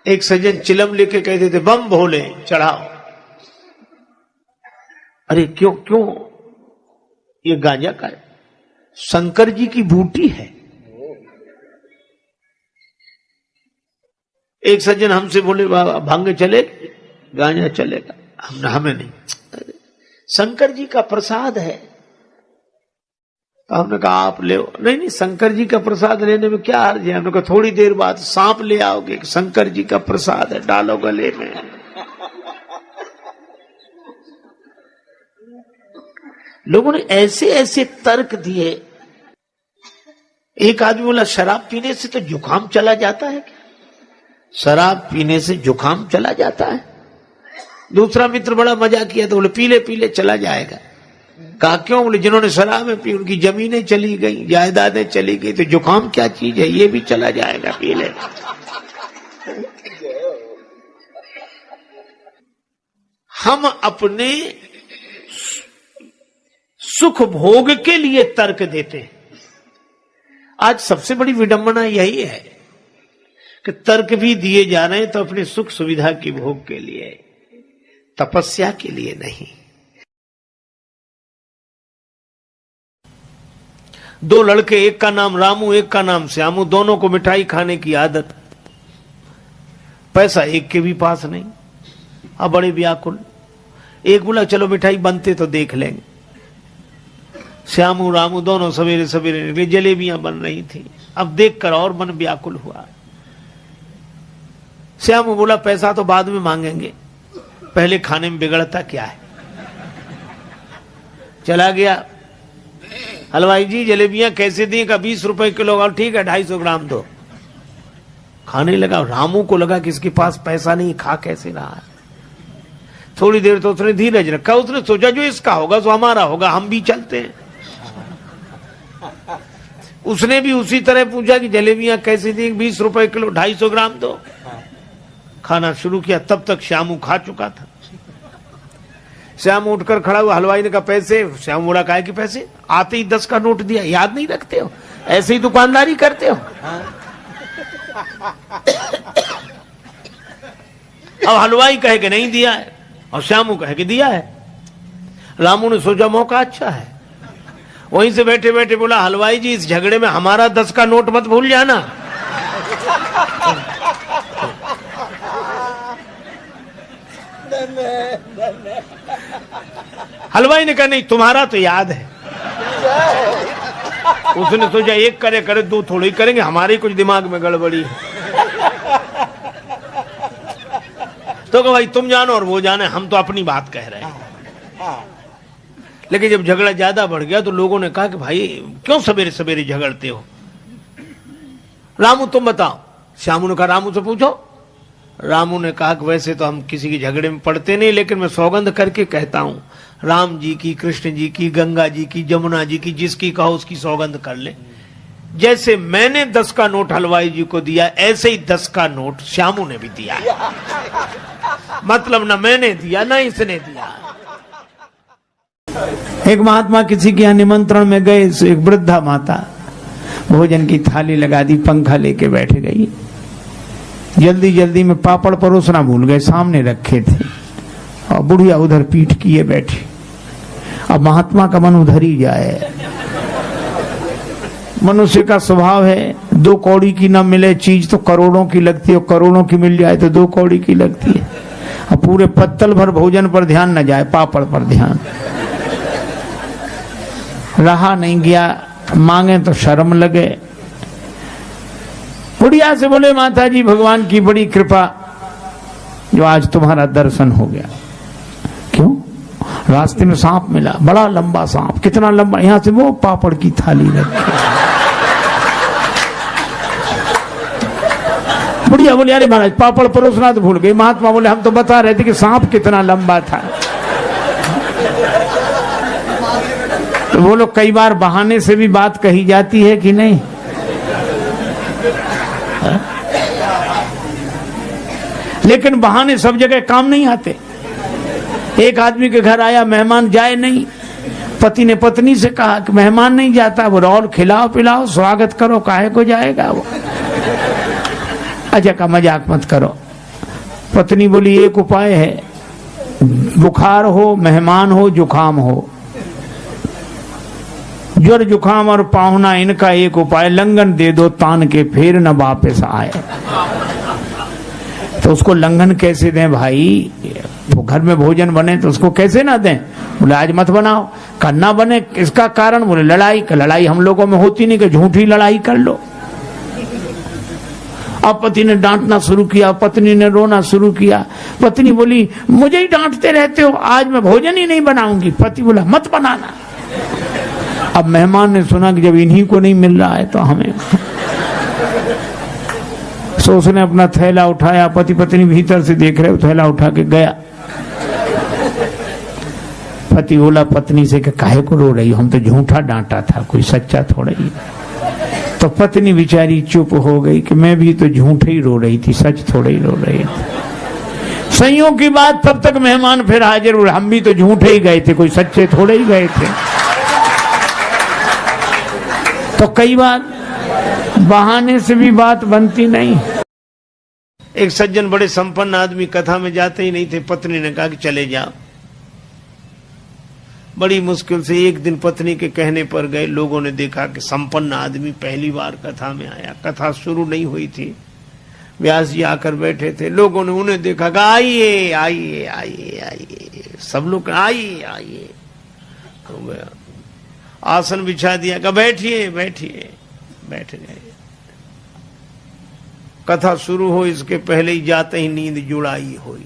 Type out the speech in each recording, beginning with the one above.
एक सज्जन चिलम लेके कहते थे बम भोले चढ़ाओ। अरे क्यों क्यों? ये गांजा का है, शंकर जी की बूटी है। एक सज्जन हमसे बोले बाबा भांग चले, गांजा चलेगा? हमें नहीं, शंकर जी का प्रसाद है। तो हमने कहा आप ले। नहीं नहीं, शंकर जी का प्रसाद लेने में क्या हर्ज है? हमने कहा थोड़ी देर बाद सांप ले आओगे, शंकर जी का प्रसाद है, डालो गले में। लोगों ने ऐसे ऐसे तर्क दिए। एक आदमी बोला शराब पीने से तो जुकाम चला जाता है क्या? शराब पीने से जुकाम चला जाता है? दूसरा मित्र बड़ा मजाक किया तो बोले पीले पीले चला जाएगा। कहा क्यों? बोले जिन्होंने शराब में पी उनकी जमीनें चली गई, जायदादें चली गई, तो जुकाम क्या चीज है, ये भी चला जाएगा पी ले। हम अपने सुख भोग के लिए तर्क देते हैं। आज सबसे बड़ी विडंबना यही है कि तर्क भी दिए जा रहे हैं तो अपने सुख सुविधा की भोग के लिए, तपस्या के लिए नहीं। दो लड़के, एक का नाम रामू एक का नाम श्यामू, दोनों को मिठाई खाने की आदत। पैसा एक के भी पास नहीं, अब बड़े व्याकुल। एक बोला चलो मिठाई बनते तो देख लेंगे। श्यामू रामू दोनों सवेरे सवेरे निकले, जलेबियां बन रही थी। अब देखकर और मन व्याकुल हुआ। श्यामू बोला पैसा तो बाद में मांगेंगे, पहले खाने में बिगड़ता क्या है। चला गया, हलवाई जी जलेबियां कैसे दी? का 20 रुपए किलो। और ठीक है 250 ग्राम दो। खाने लगा। रामू को लगा कि इसके पास पैसा नहीं, खा कैसे रहा है। थोड़ी देर तो उसने धीरज रखा। उसने सोचा जो इसका होगा सो हमारा होगा, हम भी चलते हैं। उसने भी उसी तरह पूछा कि जलेबियां कैसे दी? 20 रुपए किलो, 250 ग्राम दो। खाना शुरू किया, तब तक श्यामू खा चुका था। श्यामू उठकर खड़ा हुआ। हलवाई ने कहा पैसे? श्यामू बोला काहे कि पैसे? आते ही 10 का नोट दिया। याद नहीं रखते हो? ऐसे ही दुकानदारी करते हो? अब हलवाई कहे कि नहीं दिया है और श्यामू कहे कि दिया है। रामू ने सोचा मौका अच्छा है, वहीं से बैठे बैठे बोला हलवाई जी इस झगड़े में हमारा 10 का नोट मत भूल जाना। हलवाई ने कहा नहीं तुम्हारा तो याद है। उसने सोचा एक करे करे दो थोड़ी करेंगे, हमारे कुछ दिमाग में गड़बड़ी है। तो कहा भाई तुम जानो और वो जाने, हम तो अपनी बात कह रहे हैं। लेकिन जब झगड़ा ज्यादा बढ़ गया तो लोगों ने कहा कि भाई क्यों सवेरे सवेरे झगड़ते हो? रामू तुम बताओ। श्यामू ने कहा रामू से पूछो। रामू ने कहा कि वैसे तो हम किसी के झगड़े में पड़ते नहीं, लेकिन मैं सौगंध करके कहता हूं, राम जी की, कृष्ण जी की, गंगा जी की, जमुना जी की, जिसकी कहो उसकी सौगंध कर ले। जैसे मैंने 10 का नोट हलवाई जी को दिया, ऐसे ही 10 का नोट श्यामू ने भी दिया। मतलब न मैंने दिया न इसने दिया। एक महात्मा किसी के यहाँ निमंत्रण में गए। एक वृद्धा माता भोजन की थाली लगा दी, पंखा लेके बैठ गई। जल्दी जल्दी में पापड़ परोसना भूल गए, सामने रखे थे, और बुढ़िया उधर पीठ किए बैठी। अब महात्मा का मन उधर ही जाए। मनुष्य का स्वभाव है 2 कौड़ी की न मिले चीज तो करोड़ों की लगती है, और करोड़ों की मिल जाए तो 2 कौड़ी की लगती है। अब पूरे पत्तल भर भोजन पर ध्यान न जाए, पापड़ पर ध्यान। रहा नहीं गया, मांगे तो शर्म लगे। बुढ़िया से बोले माता जी भगवान की बड़ी कृपा जो आज तुम्हारा दर्शन हो गया। क्यों? रास्ते में सांप मिला, बड़ा लंबा सांप। कितना लंबा? यहां से वो पापड़ की थाली रखी। बुढ़िया बोले अरे महाराज पापड़ परोसना तो भूल गई। महात्मा बोले हम तो बता रहे थे कि सांप कितना लंबा था। तो बोलो कई बार बहाने से भी बात कही जाती है कि नहीं? लेकिन बहाने सब जगह काम नहीं आते। एक आदमी के घर आया मेहमान, जाए नहीं। पति ने पत्नी से कहा कि मेहमान नहीं जाता, वो और खिलाओ पिलाओ स्वागत करो, काहे को जाएगा वो। अच्छा का मजाक मत करो। पत्नी बोली एक उपाय है, बुखार हो, मेहमान हो, जुकाम हो, ज्वर जुकाम और पाहुना, इनका एक उपाय, लंगन दे दो तान के फिर न वापस आए। तो उसको लंगन कैसे दें भाई? वो घर में भोजन बने तो उसको कैसे ना दें? बोले आज मत बनाओ। करना बने, इसका कारण बोले लड़ाई। का लड़ाई हम लोगों में होती नहीं कि झूठी लड़ाई कर लो। अब पति ने डांटना शुरू किया, पत्नी ने रोना शुरू किया। पत्नी बोली मुझे ही डांटते रहते हो, आज मैं भोजन ही नहीं बनाऊंगी। पति बोला मत बनाना। अब मेहमान ने सुना कि जब इन्हीं को नहीं मिल रहा है तो हमें, सो उसने अपना थैला उठाया, पति पत्नी भीतर से देख रहे, थैला उठा के गया। पति बोला पत्नी से कि काहे को रो रही हो, हम तो झूठा डांटा था, कोई सच्चा थोड़ा ही। तो पत्नी बेचारी चुप हो गई कि मैं भी तो झूठे ही रो रही थी, सच थोड़ा ही रो रही थी। संयोग की बात, तब तक मेहमान फिर हाजिर हुए, हम भी तो झूठे ही गए थे, कोई सच्चे थोड़े ही गए थे। तो कई बार बहाने से भी बात बनती नहीं। एक सज्जन बड़े संपन्न आदमी कथा में जाते ही नहीं थे। पत्नी ने कहा कि चले जाओ। बड़ी मुश्किल से एक दिन पत्नी के कहने पर गए। लोगों ने देखा कि संपन्न आदमी पहली बार कथा में आया। कथा शुरू नहीं हुई थी, व्यास जी आकर बैठे थे। लोगों ने उन्हें देखा कि आइए आइए आइए आइए, सब लोग आइए आइए। हो गया, आसन बिछा दिया, कहा बैठिए बैठिए, बैठ गए। कथा शुरू हो इसके पहले ही जाते ही नींद जुड़ाई हुई,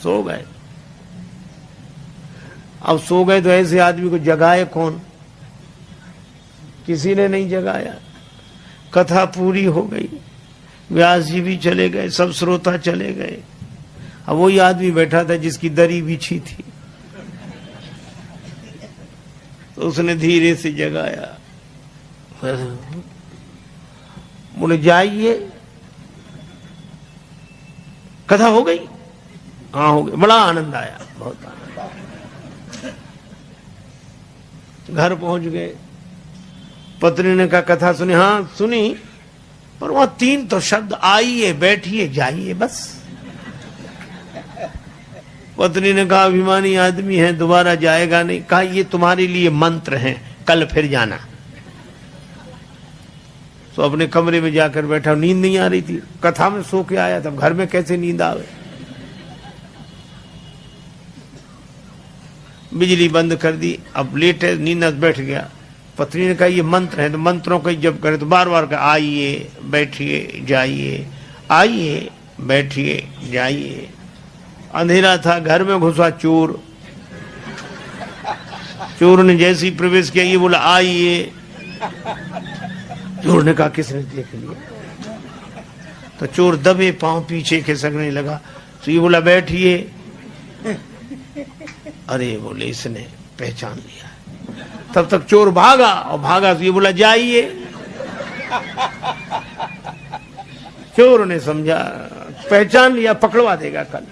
सो गए। अब सो गए तो ऐसे आदमी को जगाए कौन? किसी ने नहीं जगाया। कथा पूरी हो गई, व्यास जी भी चले गए, सब श्रोता चले गए। अब वही आदमी बैठा था जिसकी दरी बिछी थी। तो उसने धीरे से जगाया, बोले जाइए, कथा हो गई? हाँ हो गई। बड़ा आनंद आया, बहुत आनंद आया। घर पहुंच गए। पत्नी ने कहा कथा सुनी? हाँ सुनी, पर वहां 3 तो शब्द, आइए बैठिए जाइए, बस। पत्नी ने कहा अभिमानी आदमी है, दोबारा जाएगा नहीं। कहा ये तुम्हारे लिए मंत्र हैं, कल फिर जाना। तो अपने कमरे में जाकर बैठा, नींद नहीं आ रही थी, कथा में सो के आया था, घर में कैसे नींद आवे। बिजली बंद कर दी, अब लेटे, नींद बैठ गया। पत्नी ने कहा ये मंत्र है, तो मंत्रों का जब करे तो बार बार कहा आइए बैठिए जाइए, आइए बैठिए जाइए। अंधेरा था, घर में घुसा चोर। चोर ने जैसे ही प्रवेश किया, ये बोला आइए। चोर ने कहा किसने देख लिया? तो चोर दबे पांव पीछे खिसकने लगा। तो ये बोला बैठिए। अरे बोले इसने पहचान लिया। तब तक चोर भागा, और भागा तो ये बोला जाइए। चोर ने समझा पहचान लिया, पकड़वा देगा कल।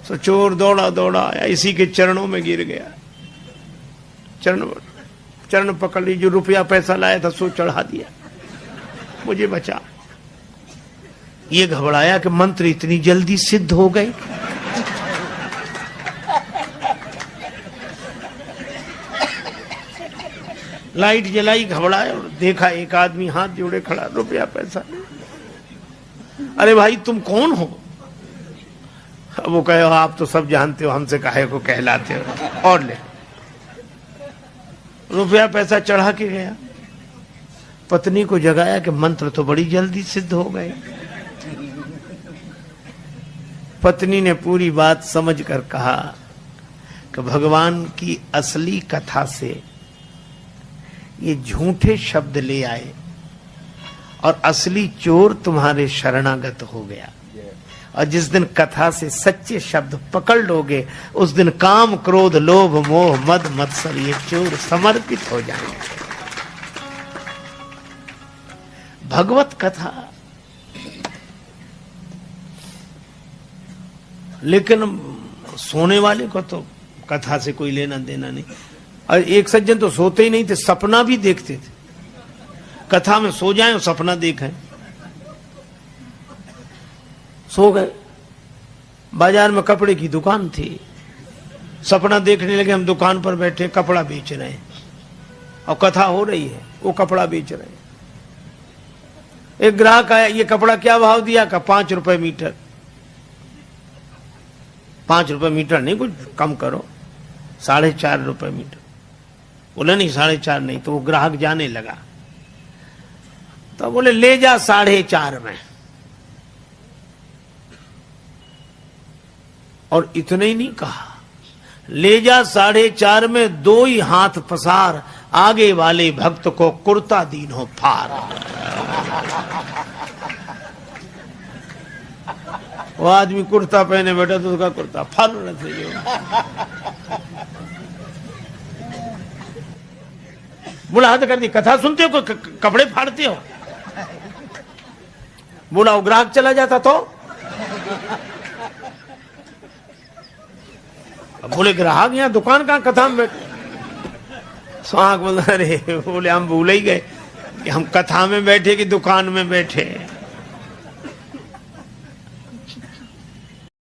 तो चोर दौड़ा दौड़ा आया, इसी के चरणों में गिर गया। चरण पकड़ ली, जो रुपया पैसा लाया था सो चढ़ा दिया, मुझे बचा। ये घबराया कि मंत्र इतनी जल्दी सिद्ध हो गए। लाइट जलाई, घबराया और देखा एक आदमी हाथ जोड़े खड़ा, रुपया पैसा। अरे भाई तुम कौन हो? वो कहे आप तो सब जानते हो, हमसे काहे को कहलाते हो, और ले। रुपया पैसा चढ़ा के गया। पत्नी को जगाया कि मंत्र तो बड़ी जल्दी सिद्ध हो गए। पत्नी ने पूरी बात समझकर कहा कि भगवान की असली कथा से ये झूठे शब्द ले आए और असली चोर तुम्हारे शरणागत हो गया। और जिस दिन कथा से सच्चे शब्द पकड़ लोगे, उस दिन काम क्रोध लोभ मोह मद मत्सर ये चोर समर्पित हो जाएंगे। भगवत कथा। लेकिन सोने वाले को तो कथा से कोई लेना देना नहीं। और एक सज्जन तो सोते ही नहीं थे, सपना भी देखते थे। कथा में सो जाएं और सपना देखें। सो गए। बाजार में कपड़े की दुकान थी, सपना देखने लगे हम दुकान पर बैठे कपड़ा बेच रहे हैं और कथा हो रही है, वो कपड़ा बेच रहे हैं। एक ग्राहक आया, ये कपड़ा क्या भाव दिया? का 5 रुपए मीटर। 5 रुपए मीटर नहीं, कुछ कम करो। 4.5 रुपए मीटर। बोले नहीं 4.5 नहीं। तो वो ग्राहक जाने लगा, तो बोले ले जा 4.5 में। और इतने ही नहीं कहा, ले जा 4.5 में 2 ही हाथ पसार, आगे वाले भक्त को कुर्ता दीनो फार। वो आदमी कुर्ता पहने बैठा तो उसका कुर्ता फाड़ रहे थे। बोला हद कर दी, कथा सुनते हो कपड़े फाड़ते हो? बोला वो ग्राहक चला जाता तो? बोले ग्राहक यहाँ दुकान कहाँ, कथा में बैठे। सुहाग बोला अरे, बोले हम भूल ही गए कि हम कथा में बैठे कि दुकान में बैठे।